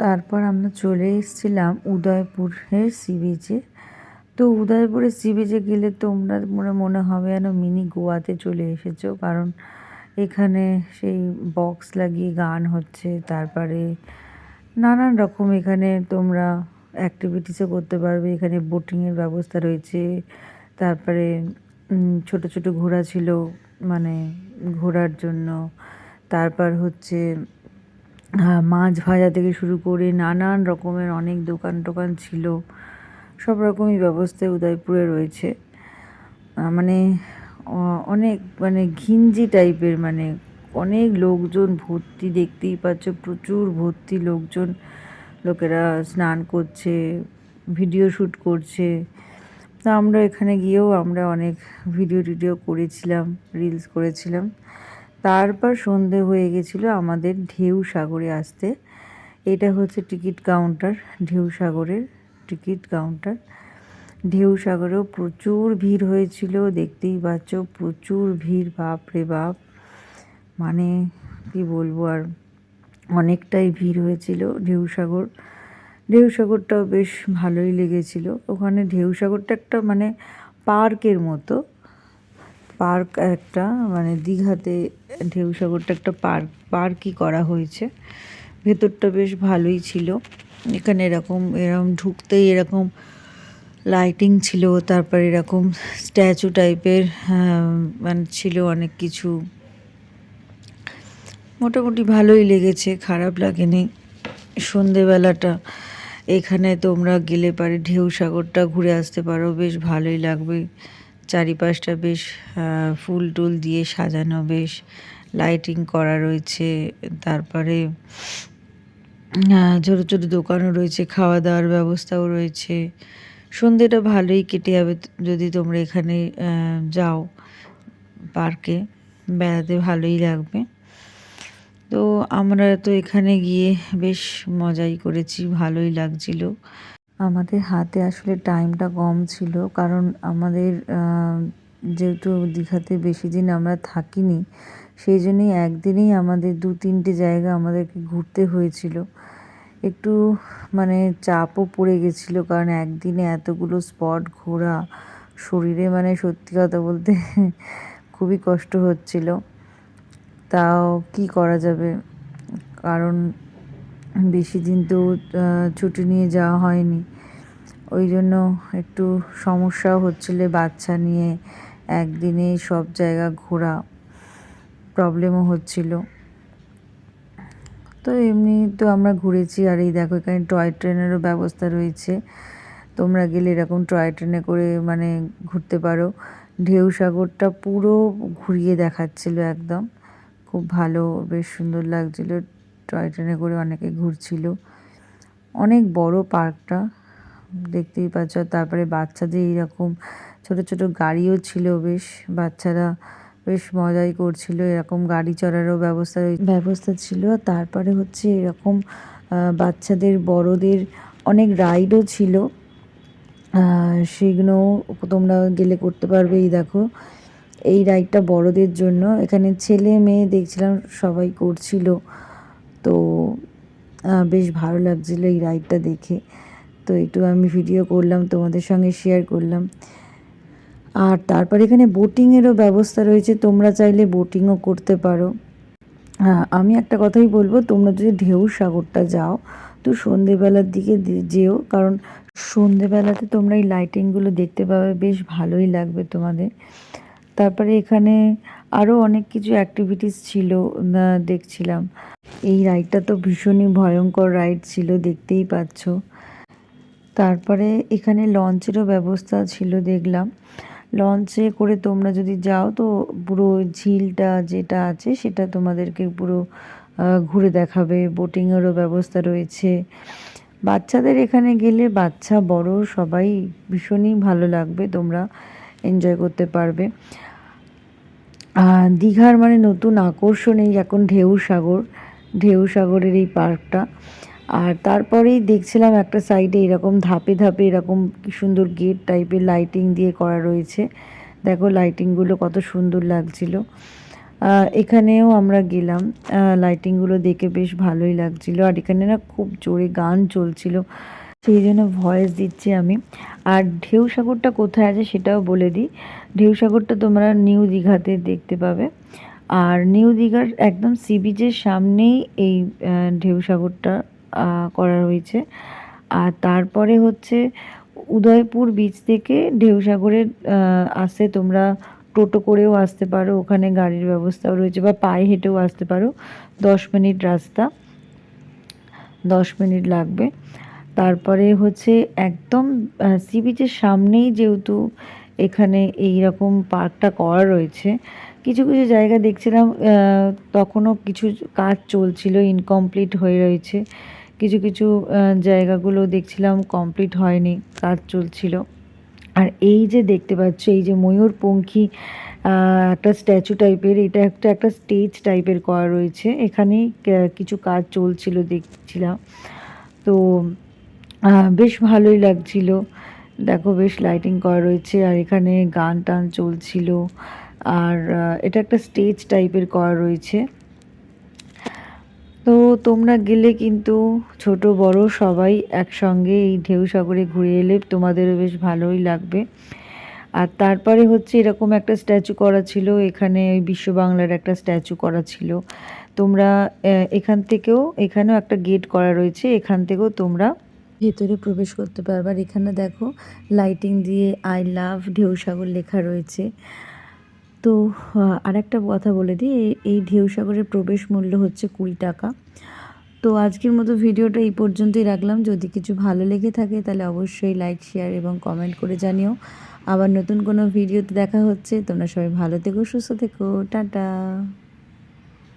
তারপর আমরা চলে এসেছিলাম উদয়পুরের সি বিচে। তো উদয়পুরের সি বিচে গেলে তোমরা মনে হবে যেন মিনি গোয়াতে চলে এসেছো, কারণ এখানে সেই বক্স লাগিয়ে গান হচ্ছে, তারপরে নানান রকম এখানে তোমরা অ্যাক্টিভিটিসও করতে পারবে। এখানে বোটিংয়ের ব্যবস্থা রয়েছে, তারপরে ছোট ছোট ঘোড়া ছিল মানে ঘোরার জন্য, তারপর হচ্ছে মাছ ভাজা থেকে শুরু করে নানান রকমের অনেক দোকান টোকান ছিল। সব রকমই ব্যবস্থায় উদয়পুরে রয়েছে। মানে অনেক মানে ঘিঞ্জি টাইপের, মানে অনেক লোকজন ভর্তি, দেখতেই পাচ্ছ প্রচুর ভর্তি লোকজন। লোকেরা স্নান করছে, ভিডিও শ্যুট করছে। তা আমরা এখানে গিয়েও আমরা অনেক ভিডিও টিডিও করেছিলাম, রিলস করেছিলাম। তারপর সন্ধে হয়ে গেছিলো আমাদের ঢেউ সাগরে আসতে। এটা হচ্ছে টিকিট কাউন্টার, ঢেউ সাগরের টিকিট কাউন্টার। ঢেউ সাগরেও প্রচুর ভিড় হয়েছিল, দেখতেই পাচ্ছ প্রচুর ভিড়, বাপ রে বাপ, মানে কি বলবো আর, অনেকটাই ভিড় হয়েছিল। ঢেউ সাগরটাও বেশ ভালোই লেগেছিল। ওখানে ঢেউ সাগরটা একটা মানে পার্কের মতো, পার্ক একটা, মানে দীঘাতে ঢেউ সাগরটা একটা পার্কই করা হয়েছে। ভেতরটা বেশ ভালোই ছিল। এখানে এরকম ঢুকতেই এরকম লাইটিং ছিল, তারপর এরকম স্ট্যাচু টাইপের মানে ছিল অনেক কিছু। মোটামুটি ভালোই লেগেছে, খারাপ লাগেনি। সন্ধেবেলাটা এখানে তোমরা গেলে পারে ঢেউ সাগরটা ঘুরে আসতে পারো, বেশ ভালোই লাগবে। চারিপাশটা বেশ ফুল টুল দিয়ে সাজানো, বেশ লাইটিং করা রয়েছে। তারপরে ছোটো ছোটো দোকানও রয়েছে, খাওয়া দাওয়ার ব্যবস্থাও রয়েছে। সন্ধেটা ভালোই কেটে যাবে যদি তোমরা এখানে যাও, পার্কে বেড়াতে ভালোই লাগবে। তো আমরা তো এখানে গিয়ে বেশ মজাই করেছি, ভালোই লাগছিল। আমাদের হাতে আসলে টাইমটা কম ছিল, কারণ আমাদের যেহেতু দীঘাতে বেশি দিন আমরা থাকিনি, সেই জন্যই একদিনেই আমাদের 2-3টে জায়গা আমাদেরকে ঘুরতে হয়েছিল। একটু মানে চাপও পড়ে গেছিলো, কারণ একদিনে এতগুলো স্পট ঘোরা শরীরে মানে সত্যি কথা বলতে খুবই কষ্ট হচ্ছিল। তাও কি করা যাবে, কারণ বেশি দিন তো ছুটি নিয়ে যাওয়া হয়নি, ওই জন্য একটু সমস্যাও হচ্ছিলো। বাচ্চা নিয়ে একদিনে সব জায়গা ঘোরা প্রবলেমও হচ্ছিল। তো এমনি তো আমরা ঘুরেছি। আর এই দেখো এখানে টয় ট্রেনেরও ব্যবস্থা রয়েছে, তোমরা গেলে এরকম টয় ট্রেনে করে মানে ঘুরতে পারো। ঢেউ সাগরটা পুরো ঘুরিয়ে দেখাচ্ছিল একদম, খুব ভালো, বেশ সুন্দর লাগছিল। টয় ট্রেনে করে অনেকে ঘুরছিল। অনেক বড় পার্কটা, দেখতেই পাচ্ছ। তারপরে বাচ্চাদের এইরকম ছোট ছোট গাড়িও ছিল, বেশ বাচ্চারা বেশ মজাই করছিল। এরকম গাড়ি চড়ারও ব্যবস্থা ছিল। তারপরে হচ্ছে এরকম বাচ্চাদের বড়দের অনেক রাইডও ছিল, সেগুলো তোমরা গেলে করতে পারবে। এই দেখো এই রাইডটা বড়দের জন্য, এখানে ছেলে মেয়ে দেখছিলাম সবাই করছিল। তো বেশ ভালো লাগছিলো এই রাইডটা দেখে। তো একটু আমি ভিডিও করলাম, তোমাদের সঙ্গে শেয়ার করলাম। আর তারপর এখানে বোটিংয়েরও ব্যবস্থা রয়েছে, তোমরা চাইলে বোটিংও করতে পারো। হ্যাঁ, আমি একটা কথাই বলবো, তোমরা যদি ঢেউ সাগরটা যাও তো সন্ধেবেলার দিকে যেও, কারণ সন্ধেবেলাতে তোমরা এই লাইটিংগুলো দেখতে পাবে, বেশ ভালোই লাগবে তোমাদের। তারপরে এখানে আরও অনেক কিছু অ্যাক্টিভিটিস ছিল, দেখছিলাম। এই রাইডটা তো ভীষণই ভয়ঙ্কর রাইড ছিল, দেখতেই পাচ্ছ। তারপরে এখানে লঞ্চেরও ব্যবস্থা ছিল দেখলাম। লঞ্চে করে তোমরা যদি যাও তো পুরো ঝিলটা যেটা আছে সেটা তোমাদেরকে পুরো ঘুরে দেখাবে। বোটিংয়েরও ব্যবস্থা রয়েছে। বাচ্চাদের এখানে গেলে বাচ্চা বড় সবাই ভীষণই ভালো লাগবে, তোমরা এনজয় করতে পারবে। দীঘার মানে নতুন আকর্ষণ এই এখন ঢেউ সাগরের এই পার্কটা। আর তারপরেই দেখছিলাম একটা সাইডে এরকম ধাপে ধাপে এরকম কি সুন্দর গেট টাইপের লাইটিং দিয়ে করা রয়েছে। দেখো লাইটিংগুলো কত সুন্দর লাগছিল। এখানেও আমরা গেলাম, লাইটিংগুলো দেখে বেশ ভালোই লাগছিল। আর এখানে না খুব জোরে গান চলছিল, সেই জন্য ভয়েস দিচ্ছি আমি। আর ঢেউ সাগরটা কোথায় আছে সেটাও বলে দিই। ঢেউ সাগরটা তোমরা নিউ দীঘাতে দেখতে পাবে। আর নিউ দীঘার একদম সি বিচের সামনেই এই ঢেউ সাগরটা করা হয়েছে। আর তারপরে হচ্ছে উদয়পুর বিচ থেকে ঢেউ সাগরের আসতে তোমরা টোটো করেও আসতে পারো, ওখানে গাড়ির ব্যবস্থাও রয়েছে, বা পায়ে হেঁটেও আসতে পারো। 10 মিনিট রাস্তা, 10 মিনিট লাগবে। তারপরে হচ্ছে একদম সি বিচের সামনেই যেহেতু এখানে এই রকম পার্কটা করা রয়েছে, কিছু কিছু জায়গা দেখছিলাম তখনও কিছু কাজ চলছিল, ইনকমপ্লিট হয়ে রয়েছে। কিছু কিছু জায়গাগুলো দেখছিলাম কমপ্লিট হয়নি, কাজ চলছিল। আর এই যে দেখতে পাচ্ছ, এই যে ময়ূরপঙ্খী একটা স্ট্যাচু টাইপের, এটা একটা স্টেজ টাইপের করা রয়েছে, এখানেই কিছু কাজ চলছিল দেখছিলাম। তো বেশ ভালোই লাগছিল। দেখো বেশ লাইটিং করা রয়েছে, আর এখানে গান টান চলছিল। আর এটা একটা স্টেজ টাইপের করা রয়েছে। তো তোমরা গেলে কিন্তু ছোট বড় সবাই একসঙ্গে এই ঢেউ সাগরে ঘুরে এলে তোমাদেরও বেশ ভালোই লাগবে। আর তারপরে হচ্ছে এরকম একটা স্ট্যাচু করা ছিল, এখানে ওই বিশ্ব বাংলার একটা স্ট্যাচু করা ছিল। তোমরা এখানেও একটা গেট করা রয়েছে, এখান থেকেও তোমরা ভেতরে প্রবেশ করতে পারবে। আর এখানে দেখো লাইটিং দিয়ে আই লাভ ঢেউ সাগর লেখা রয়েছে। তো আরেকটা কথা বলে দিই, এই ঢেউ সাগরের প্রবেশ মূল্য হচ্ছে 20 টাকা। তো আজকের মতো ভিডিওটা এই পর্যন্তই রাখলাম। যদি কিছু ভালো লেগে থাকে তাহলে অবশ্যই লাইক, শেয়ার এবং কমেন্ট করে জানিও। আবার নতুন কোনো ভিডিওতে দেখা হচ্ছে। তোমরা সবাই ভালো থেকো, সুস্থ থেকো, টাটা।